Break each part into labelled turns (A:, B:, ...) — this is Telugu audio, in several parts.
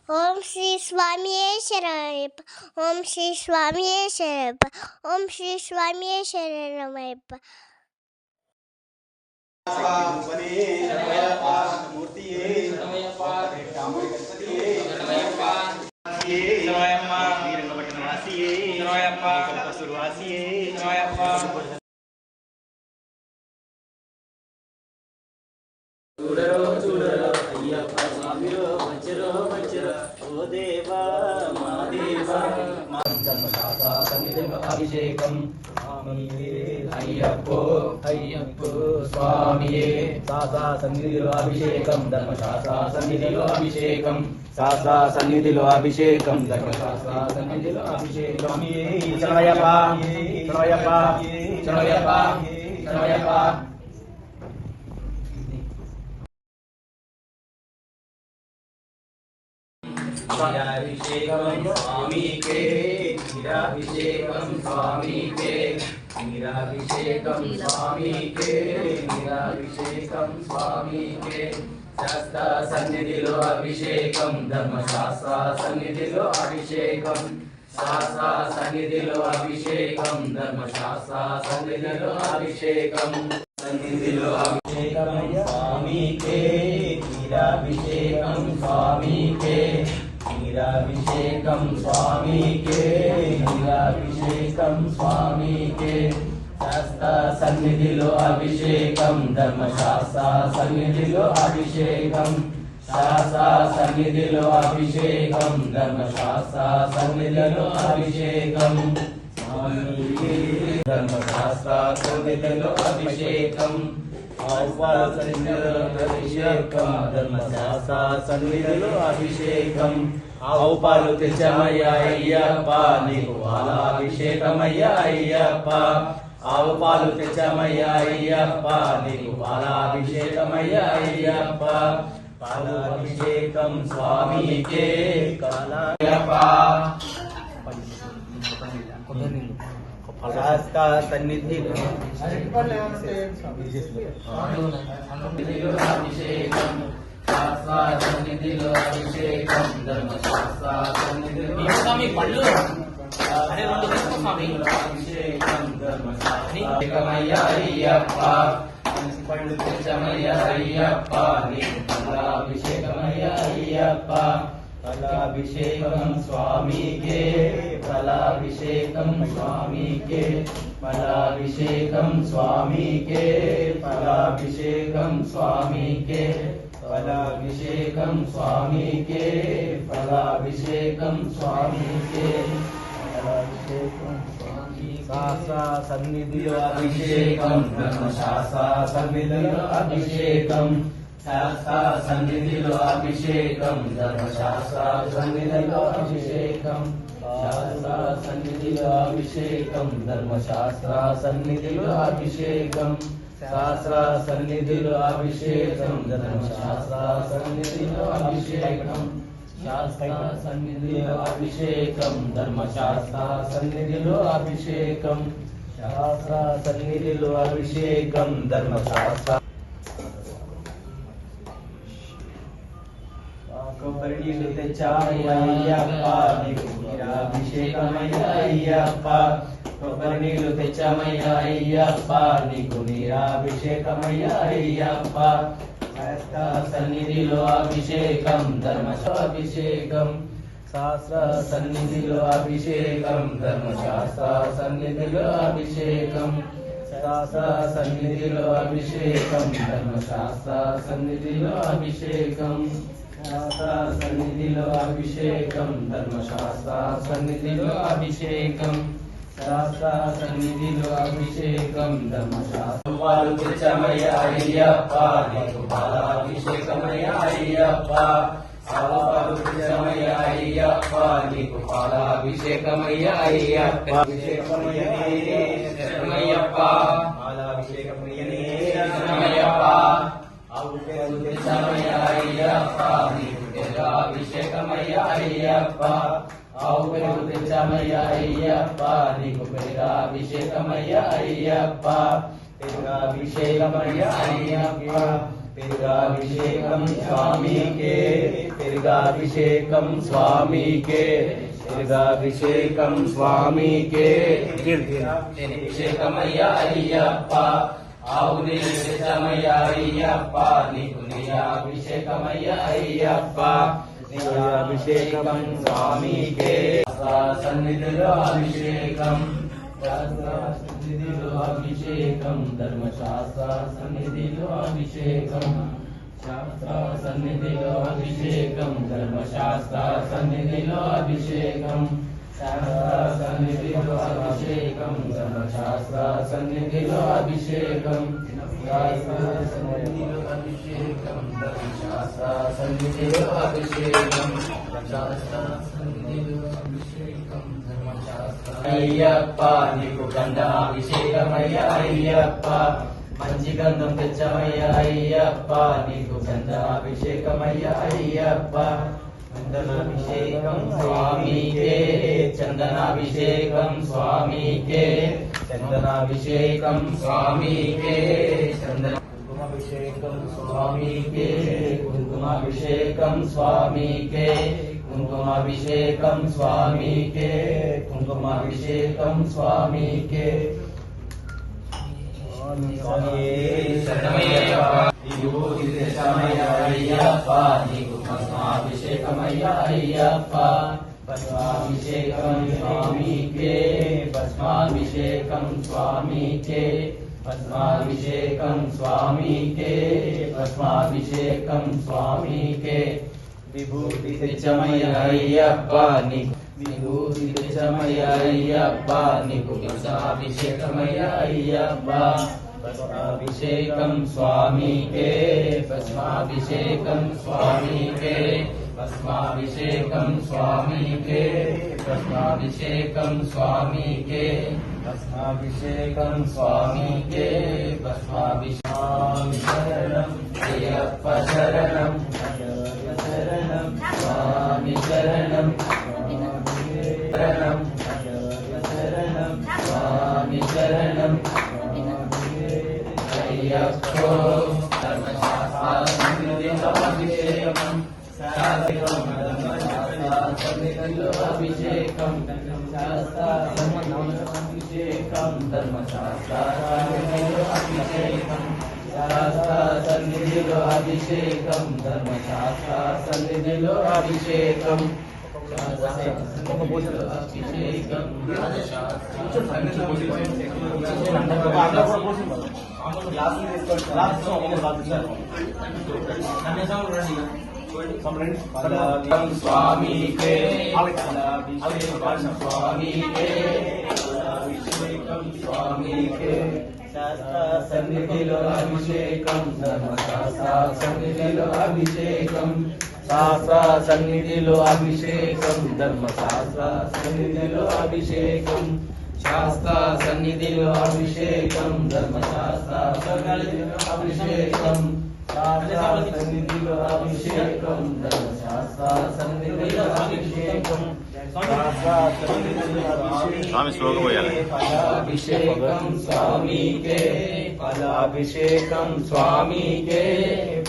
A: ఓం శ్రీ స్వామియే శరణమయ్యప్ప. ఓం శ్రీ స్వామియే శరణమయ్యప్ప. ఓం శ్రీ స్వామియే శరణమయ్యప్ప.
B: చూడరో చూడరో అయ్యప్ప స్వామిరో వచ్చరో వచ్చరో ఓ దేవా మా దేవా మా అభిషేకం అయ్యప్పో అయ్యప్పో స్వామియే సాసా సన్నిధిలో అభిషేకం ధర్మశాస్త్ర సన్నిధిలో అభిషేకం సాసా సన్నిధిలో అభిషేకం ధర్మశాస్త్ర సన్నిధిలో అభిషేకం శరణయ్యప్ప శరణయ్యప్ప శరణయ్యప్ప శరణయ్యప్ప नीराभिषेकम स्वामी के नीराभिषेकम स्वामी के नीराभिषेकम स्वामी के नीराभिषेकम स्वामी के शास्त्र सन्निधिलो अभिषेकम धर्मशास्त्र सन्निधिलो अभिषेकम शास्त्र सन्निधिलो अभिषेकम धर्मशास्त्र सन्निधिलो अभिषेकम सन्निधिलो अभिषेकम स्वामी के नीराभिषेकम स्वामी के नीराभिषेकम स्वामी के नीराभिषेकम स्वामी के शास्त्र सन्निधिलो अभिषेकम धर्मशास्त्र सन्निधिलो अभिषेकम शास्त्र सन्निधिलो अभिषेकम धर्मशास्त्र सन्निधिलो अभिषेकम स्वामी के धर्मशास्त्र सन्निधिलो अभिषेकम అభిషేకం ధర్మశాస్త్ర సన్నిధిలో అభిషేకం ఆవు పాలు తెచ్చమయ్యా అయ్యప్ప నీకు పాలాభిషేకమయ్యా అయ్యప్ప ఆవు పాలు తెచ్చమయ్యా అయ్యప్ప నీకు పాలాభిషేకమయ్యా అయ్యప్ప పాలాభిషేకం స్వామికే కాలయ్యప్ప शास्त्र सन्निधि अभिषेकम शास्त्र सन्निधिलो अभिषेकम धर्मशास्त्र सन्निधिलो अभिषेकम धर्मशास्त्रमయ్యా అయ్యప్ప పండు తెచ్చమయ్యా అయ్యప్ప నీకు అభిషేకమయ్యా అయ్యప్ప फलाभिषेकम स्वामी के फलाभिषेकम स्वामी के फलाभिषेकम स्वामी के फलाभिषेकम स्वामी के फलाभिषेकम स्वामी के फलाभिषेकम स्वामी के फलाभिषेकम स्वामी शास्त्र सन्निधिलो अभिषेकम धर्मशास्त्र सन्निधिलो अभिषेकम शास्त्र सन्निधिलो अभिषेकम धर्मशास्त्र सन्निधिलो अभिषेकम शास्त्र सन्निधिलो अभिषेकम धर्मशास्त्र सन्निधिलो अभिषेकम शास्त्र सन्निधिलो अभिषेकम धर्मशास्त्र सन्निधिलो अभिषेकम शास्त्र सन्निधिलो अभिषेकम धर्मशास्त्र सन्निधिलो अभिषेकम शास्त्र सन्निधिलो अभिषेकम धर्मशास्त्र కొబ్బరి నీళ్ళు తెచ్చామయ్యా అయ్యప్ప నీకు నీరాభిషేకమయ్యా అయ్యప్ప కొబ్బరి నీళ్ళు తెచ్చామయ్యా అయ్యప్ప నీకు నీరాభిషేకమయ్యా అయ్యప్ప శాస్త్ర సన్నిధిలో అభిషేకం ధర్మశాస్త్రాభిషేకం శాస్త్ర సన్నిధిలో అభిషేకం ధర్మశాస్త్ర సన్నిధిలో అభిషేకం శాస్త్ర సన్నిధిలో అభిషేకం ధర్మశాస్త్ర సన్నిధిలో అభిషేకం शास्त्र सन्निधिलो अभिषेकम धर्मशास्त्र सन्निधिलो अभिषेकम शास्त्र सन्निधिलो अभिषेकम धर्मशास्त्र पालु तेच्चमయ్యా అయ్యప్ప నీకు పాలాభిషేకమయ్యా అయ్యప్ప పాలు తెచ్చమయ్యా అయ్యప్ప నీకు పాలాభిషేకమయ్యా అయ్యప్ప అభిషేకమయ్యప్ప పాలాభిషేకమయ్యనే శరణమయ్యప్ప తెచ్చమయ్యా అయ్యప్ప నీకు అభిషేకమయ్యా అయ్యప్ప ఆవు పెరుగు తెచ్చమయ్యా అయ్యప్ప నీకు పెరుగాభిషేకమయ్యా అయ్యప్ప పెరుగాభిషేకమయ్యా అయ్యప్ప పెరుగాభిషేకం స్వామికే పెరుగాభిషేకం స్వామికే పెరుగాభిషేకం స్వామికే అభిషేకమయ్యా అయ్యప్ప ఆవుని తెచ్చమయ్యా అయ్యప్ప నీకు అభిషేకమయ్యా అయ్యప్ప అభిషేకం స్వామికే సన్నిధిలో అభిషేకం సన్నిధిలో అభిషేకం ధర్మశాస్త్ర సన్నిధిలో అభిషేకం శాస్త్ర సన్నిధిలో అభిషేకం ధర్మశాస్త్ర సన్నిధిలో అభిషేకం శాస్త్ర సన్నిధిలో అభిషేకం ధర్మశాస్త్ర సన్నిధిలో అభిషేకం శాస్త్ర సన్నిధిలో అభిషేకం ధర్మశాస్త్ర సన్నిధిలో అభిషేకం శాస్త్ర సన్నిధిలో అభిషేకం ధర్మశాస్త్ర అయ్యప్ప నీకు గంధాభిషేకమయ్యా అయ్యప్ప మంచి గంధం తెచ్చమయ్యా అయ్యప్ప నీకు గంధాభిషేకమయ్యా అయ్యప్ప చందనాభిషేకం స్వామికే చందనాభిషేకం స్వామికే చందనాభిషేకం స్వామికే కుంకుమాభిషేకం స్వామికే కుంకుమాభిషేకం స్వామికే కుంకుమాభిషేకం స్వామికే కుంకుమాభిషేకం స్వామికే అయ్యప్ప నీకు భస్మాభిషేకమయ్యా అయ్యప్ప భస్మాభిషేకం స్వామికే భస్మాభిషేకం స్వామికే భస్మాభిషేకం స్వామికే భస్మాభిషేకం స్వామికే విభూతి తెచ్చమయ్యా అయ్యప్ప నీకు విభూతి తెచ్చమయ్యా అయ్యప్ప నీకు భస్మాభిషేకమయ్యా అయ్యప్ప భస్మాభిషేకం స్వామికే భస్మాభిషేకం స్వామికే భస్మాభిషేకం స్వామికే భస్మాభిషేకం స్వామికే భస్మాభిషేకం స్వామికే భస్మాభిషేకం శరణం అయ్యప్ప శరణం శరణం స్వామి శరణం శరణం శరణం స్వామి శరణం అయ్యప్పో ధర్మశాస్త్ర సన్నిధిలో అభిషేకం సన్నిధిలో అభిషేకం అభిషేకం ధర్మశాస్త్ర సన్నిధిలో అభిషేకం శాస్త్ర సన్నిధిలో అభిషేకం ధర్మశాస్త్ర సన్నిధిలో అభిషేకం స్వామికే స్వామికే స్వామికే సన్నిధిలో అభిషేకం ధర్మశాస్త్ర సన్నిధిలో అభిషేకం శాస్త్ర సన్నిధిలో అభిషేకం ధర్మశాస్త్ర సన్నిధిలో అభిషేకం శాస్త్ర సన్నిధిలో అభిషేకం ధర్మశాస్త్ర సన్నిధిలో అభిషేకం శాస్త్ర సన్నిధిలో అభిషేకం ధర్మశాస్త్ర సన్నిధిలో అభిషేకం
C: స్వామి శ్లోకం పోయాలి.
B: అభిషేకం స్వామికే ఫలాభిషేకం స్వామికే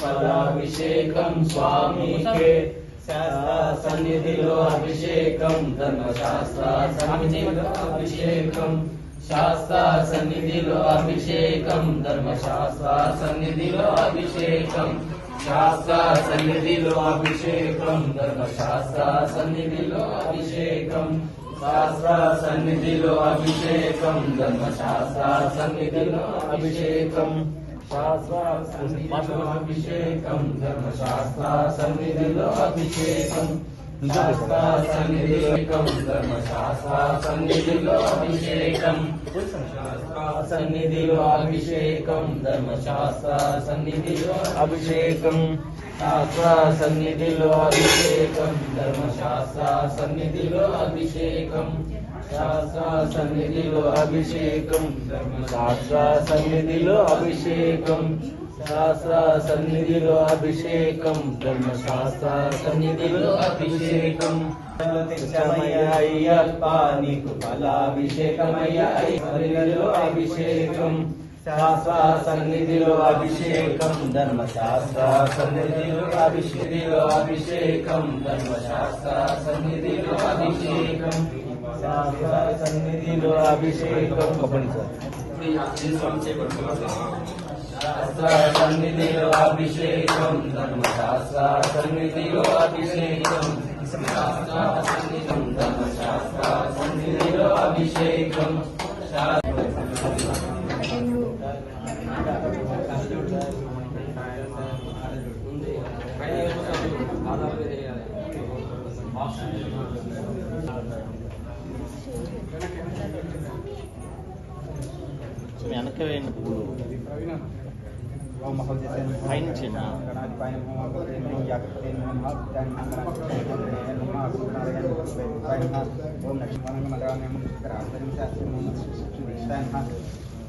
B: ఫలాభిషేకం స్వామికే శాస్త్ర సన్నిధిలో అభిషేకం ధర్మశాస్త్ర సన్నిధిలో అభిషేకం శాస్త్ర సన్నిధిలో అభిషేకం ధర్మశాస్త్ర సన్నిధిలో అభిషేకం శాస్త్ర సన్నిధిలో అభిషేకం ధర్మశాస్త్ర సన్నిధిలో అభిషేకం శాస్త్ర సన్నిధిలో అభిషేకం ధర్మశాస్త్ర సన్నిధిలో అభిషేకం శాస్త్ర సన్నిధిలో అభిషేకం ధర్మశాస్త్ర సన్నిధిలో అభిషేకం శాస్త్ర సన్నిధిలో ధర్మశాస్త్ర సన్నిధిలో అభిషేకం సన్నిధిలో అభిషేకం ధర్మశాస్త్ర సన్నిధిలో అభిషేకం శాస్త్ర సన్నిధిలో అభిషేకం ధర్మశాస్త్ర సన్నిధిలో అభిషేకం శాస్త్ర సన్నిధిలో అభిషేకం ధర్మశాస్త్ర సన్నిధిలో అభిషేకం శాస్త్ర సన్నిధిలో అభిషేకం ధర్మశాస్త్ర సన్నిధిలో అభిషేకం అయ్యప్ప నీకు ఫలాభిషేకమయ్యా సన్నిధిలో అభిషేకం శాస్త్ర సన్నిధిలో అభిషేకం ధర్మశాస్త్ర సన్నిధిలో అభిషేకం ధర్మశాస్త్ర సన్నిధిలో అభిషేకం శాస్త్ర సన్నిధిలో అభిషేకం శాస్త్ర సన్నిధిలో అభిషేకం ధర్మశాస్త్ర సన్నిధిలో అభిషేకం శాస్త్ర సన్నిధిలో ధర్మశాస్త్ర సన్నిధిలో అభిషేకం
C: వెనక వేయండి పువ్వులు పైన చిన్న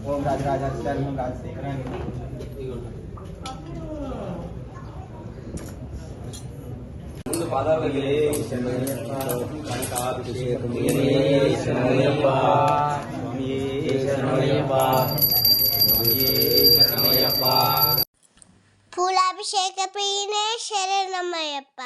D: ఓం రాజరాజాచార్య ఓం రాజశేఖర ముందు పాదాలు
A: పూలాభిషేక ప్రియనే శరణమయ్యప్ప.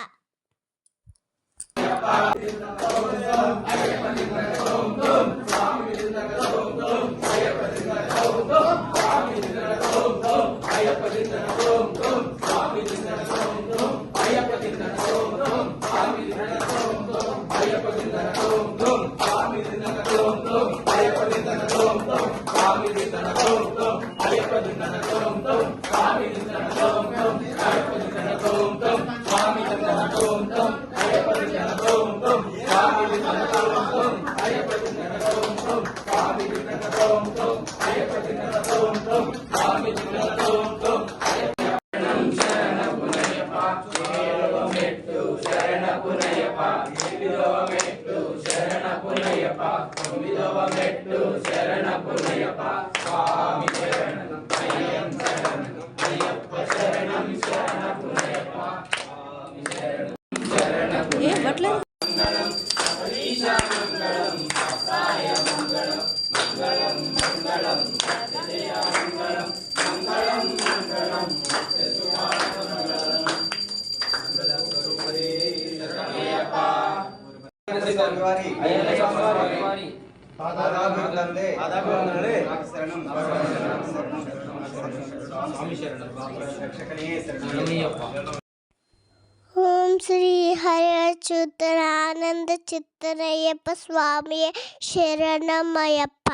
A: ఓం శ్రీ హరి అచ్యుతనానంద చిత్తనయ్యప్ప స్వామి శరణమయ్యప్ప.